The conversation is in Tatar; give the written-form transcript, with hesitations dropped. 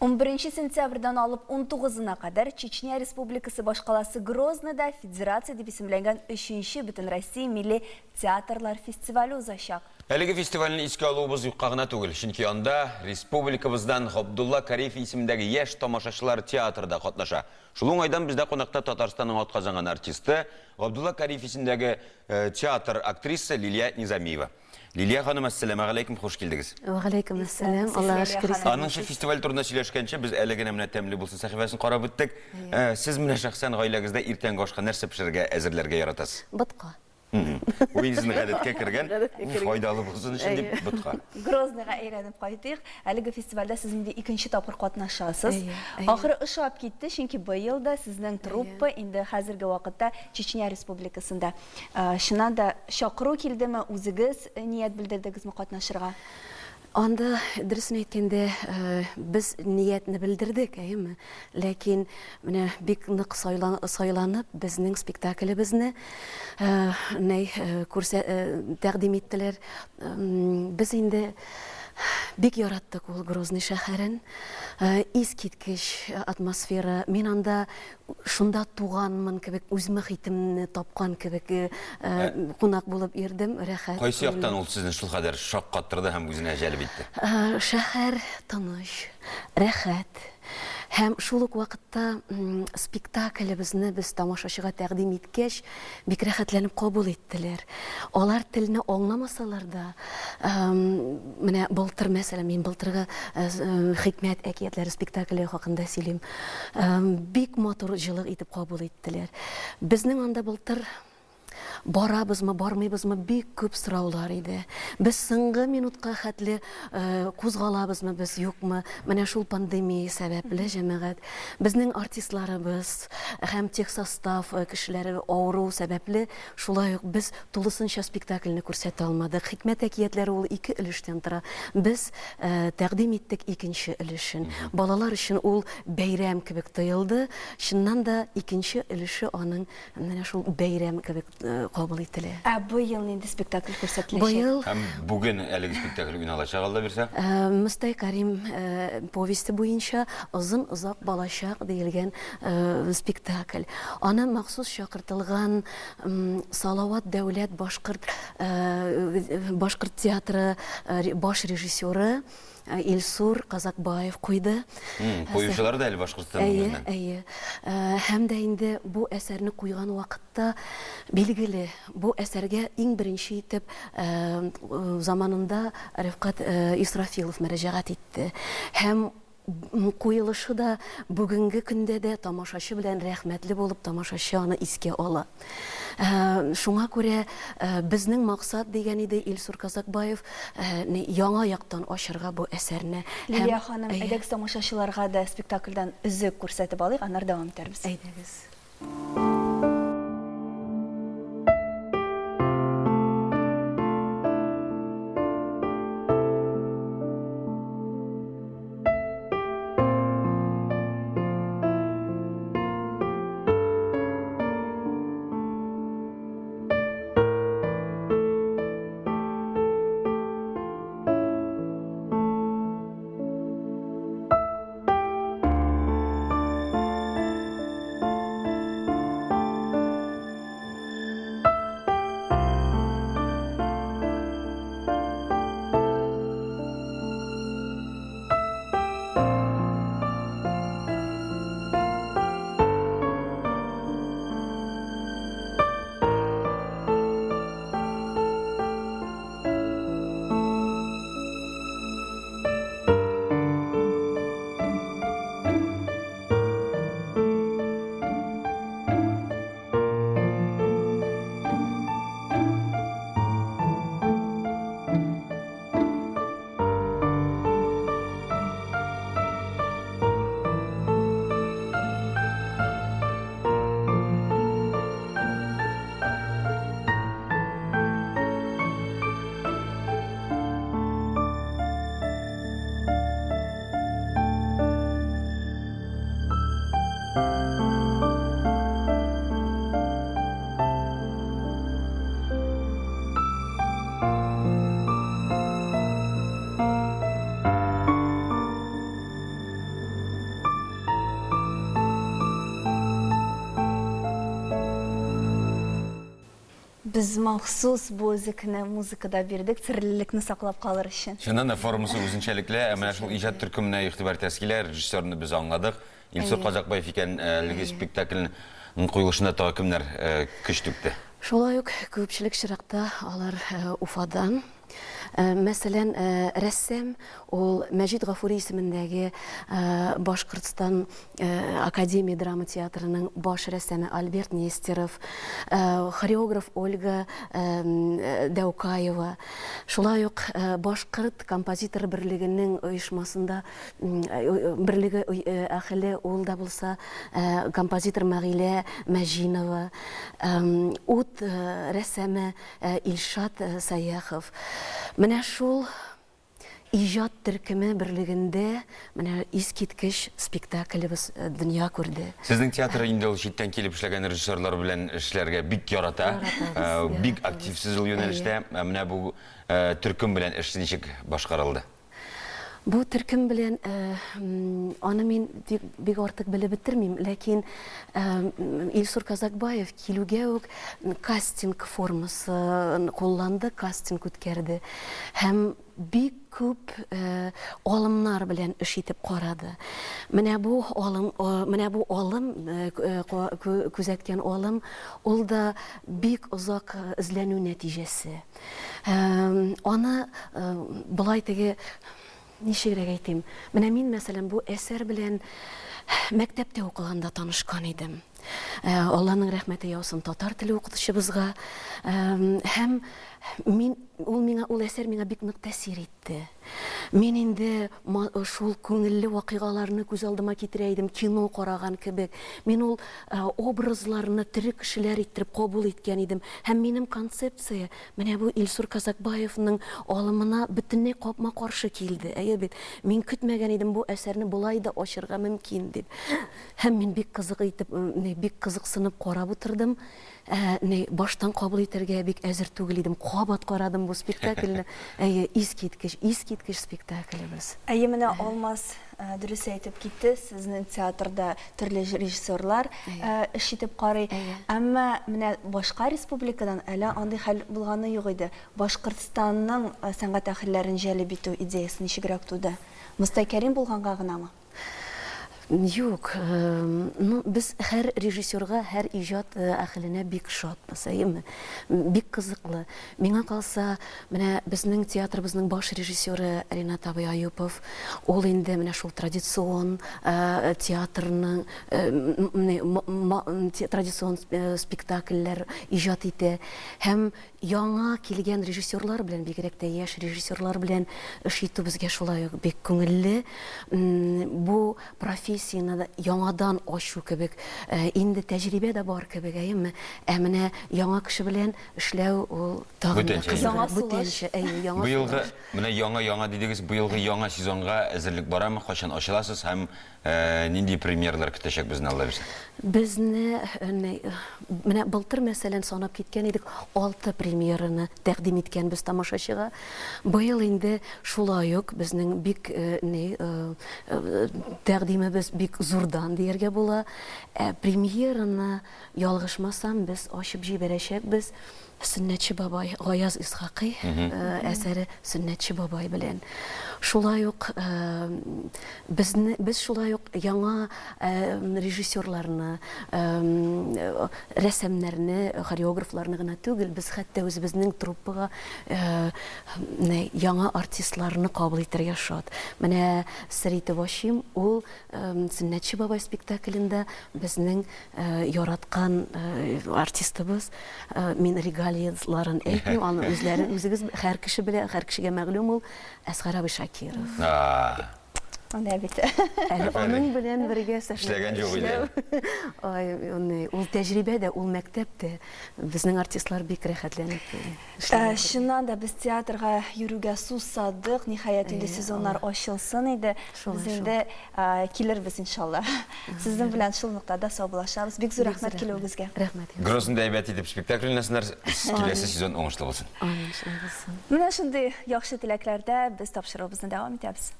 11 сентябрдан алып 19-на қадар Чечня Республикасы башқаласы Грозныйда Федерация деп исемленген 3-ші бүтін Россия милли театрлар фестивалі узашак. Әлігі фестивалін еске алуыбыз юққағына түгіл. Шынки анда республикабыздан Ғабдулла Кариев исеміндегі еш тамашашылар театрда қатнаша. Шулың айдан бізде қонақта Татарстанның атқазанған артисті Ғабдулла Кариев исеміндегі театр актриса Лилия Низамиева. Лилия ханым, ассаламу алейкум, хош келдіңіз. Алейкум ассалам, Аллаға шүкір. Аныңшы фестиваль турында сөйлешкенше біз әлігіне міне тәмлі болсын сахифасын қарап өттік. Сіз міне шақсан ғайлағызда ертеңгі ашқа нәрсе пішірге әзірлерге яратасыз? Бұтқа. Ойыңыздың ғадетке кірген, файдалы болсын үшін деп бұтқа. Грозныйға әйреніп қайтық. Әлігі фестивальда сізінде екінші тапқыр қатнашасыз. Ақыры ұшап кетті, шынки бұйылда сіздің труппа енді қазіргі вақытта Чечня Республикасында. Шынан да шақыру келді ме, өзіңіз ниет білдірдіңіз ме қатнашырға? Анда дұрысын әйткенде біз ниетні білдірдік, әйімі. Ләкин бек нық сайланып, біздің спектаклі бізні тәқдим еттілер. Біз енді бек яраттық ол Грозный шәһәрін. Искиткіш атмосфера. Мен анда шында туғанмын кебек, өзімі хитімні тапқан кебек қонақ болып ердім, рәхәт. Қайсы яқтан ол сіздің шыл қадар шақ қаттырды, һәм өзіне әжәлі бетті? Шәһәр тыныш, рәхәт. Һәм шулық вақытта спектаклі бізні біз тамашашыға тәқдим еткеш, бек рәхәтләніп қабыл еттілер. Олар тіліні оңламасалар да, міне бұлтыр мәсәлі, мен бұлтырға хикмет әкиятлері спектаклі хақында сөйлейм. Бек матур жылық етіп қабыл еттілер. Біздің анда бұлтыр барабызмы, бармайбызмы бек көп сұраулар еді. Біз сыңғы минутқа хәтлі қозғалабызмы, біз юқмы, міне шул пандемия сәбәплі жәмәғат. Біздің артистларыбыз, һәм тех состав кішілері ауру сәбәплі, шулай юқ, біз толысынша спектакліні көрсәт алмадық. Хикмет әкиятлері ол екі үліштен тұра. Біз тәқдим еттік екінші үлішін. Балалар үшін ол бәйрәм кебек тойылды. Шыннан да екінші үліші аның шул бәйрәм кебек қабыл етілі. Бұйыл ненді спектакль көрсәтілешек? Бұйыл... Бүгін әлігі спектакль үн алашақ алда берсе? Мұстай Карим повесті бойынша ұзын ұзақ балашақ дейілген спектакль. Аны мақсус шақыртылған Салауат Дәулет Башқұрт театры баш режиссері Илсур Казакбаев қойды. Қойушылар да әлі Башқұртстанның өзінен? Һәм дә инде бұл әсәрні қойған уақытта белгілі. Бұл әсәрге ең бірінші етіп заманында Рифқат Исрафилов мәрәжәғат етті. Һәм қойылышы да бүгінгі күнде де тамашашы білән рәхмәтлі болып тамашашы аны иске ала. Шуңа күрә безнең мақсат дигән иде Илсур Казакбаев яңа яктан ашырга бу әсәрне. Лилия ханым, әйдәгез тамашачыларга да спектакльдән үзек күрсәтеп алыйк, аннан дәвам итәрбез. Әйдәгез. Biz maxsus bu zikni muzikada berdik, sirlilikni saqlab qalır için. Şundan da forumusu uzunçelikli, ama şu icad türkümüne ihtibar təskiler, rejissörünü biz anladık. İlsur Qazaqbayev ekan spektaklın qoyuluşunda tağı kimler küçtükti? Şolay uк көпчілік шырақта алар Уфадан. Мәсәлән, рәссам ул Мәҗит Гафури исемендәге Башкортстан Академия драма театрының баш рәссаме Альберт Нестеров, хореограф Ольга Дәүкаева. Шулай ук Башкорт композитор берлегенең оешмасында берлеге әхеле ул да булса композитор Мәгилә Мәҗинова, ут рәссаме Илшат Саяхов. Менә шул иҗат төркеме берлегендә менә искиткеч спектаклебез дөнья күрде. Сезнең театр инде ул читтән килеп эшләгән режиссерлар белән эшләргә бик ярата. Бик активсыз юнәлештә менә бу төркем белән эш ничек башкарылды? Бу төркем белән аны мин бик артык белеп бетермим, ләкин Илсур Казакбаев килүгә үк кастинг формасы кулланды, кастинг үткәрде. Һәм бик күп алымнар белән эш итеп карады. Менә бу алым күзәткән алым ул да бик озак эзләнү нәтиҗәсе. Аны булай теге ничегрәк әйтим. Менә мин мәсәлән бу әсәр белән мәктәптә укыганда танышкан идем. Алланың рәхмәте яусын татар теле укытучыбызга. Һәм ул әсәр миңа бик нык тәэсир итте. Мин инде шул күңелле вакыйгаларны күз алдыма китерә идем, кино караган кебек. Мин ул образларны тере кешеләр иттереп кабул иткән идем. Һәм минем концепция менә бу Илсур Казакбаевның алымына бөтенләй капма-каршы килде. Әйе бит, мин көтмәгән идем бу әсәрне булай да ачырга мөмкин дип. Һәм мин бик кызыксынып карап утырдым. Баштан кабул итәргә бик әзер түгел идем. Кабат карадым бу спектакльне. Искиткеч спектаклебез. Әйе, менә Алмаз дөрес әйтеп китте. Сезнең театрда төрле режиссерлар эш итеп карый. Әмма менә башка республикадан әле андый хәл булганы юк иде. Башкортстанның сәнгать әһелләрен җәлеп итү идеясы ничегрәк туды? Мустакәрим булганга гынамы? Юк, без һәр режиссерга, һәр иҗат әһленә бик шатбыз, бик кызыклы. Миңа калса, менә безнең театрыбызның баш режиссеры Ринат абый Аюпов, ул инде менә шул традицион театрның традицион спектакльләр иҗат итә. Һәм яңа килгән режиссерлар белән, бигрәк тә яшь режиссерлар белән эш итү безгә шулай ук бик күңелле. Бу профессияны яңадан ачу кебек, инде тәҗрибә дә бар кебек, әйеме? Менә яңа кеше белән эшләү ул тагын бүтәнче. Быелгы менә яңа дидегез, быелгы яңа сезонга әзерлек барамы? Качан ачыласыз һәм нинди премьерлар көтәчәк безне Алла бирсен? Безне менә былтыр мәсәлән санап киткән идек, 6 премьераны тәкъдим иткәнбез тамашачыга. Быел инде шулай ук безнең бик тәкъдимебез бик зурдан дияргә була. Премьераны ялгышмасам без ачып җибәрәчәкбез. Сөннәтче бабай Гаяз Исхакый әсәре Сөннәтче бабай белән. Шулай ук без шулай ук яңа режиссерларны, рәссамнарны, хореографларны гына түгел, без хәтта үзебезнең труппага яңа артистларны кабул итәргә шат. Менә Сәрите Вашим ул Сөннәтче бабай спектаклендә безнең яраткан артистыбыз. Мин регалияларын әйтмим, аны үзегез һәр кеше белә, һәр кешегә мәгълүм ул Әсгар абый Шакиров. Анда бит. Аның белән бергә эшләгән юк иде. Ул тәҗрибәдә, ул мәктәптә безнең артистлар бик рәхәтләнеп. Шуннан да без театрга йөрүгә сусадык, ниһаять инде сезоннар ачылсын иде. Без инде килербез иншалла. Сезнең белән шул ноктада саубулашабыз. Бик зур рәхмәт килүегезгә. Рәхмәт. Грозный әйбәт итеп спектакльнәсеннәр, киләсе сезон уңышлы булсын. Амин. Менә шундый яхшы теләкләрдә без тапшыруыбызны дәвам итәбез.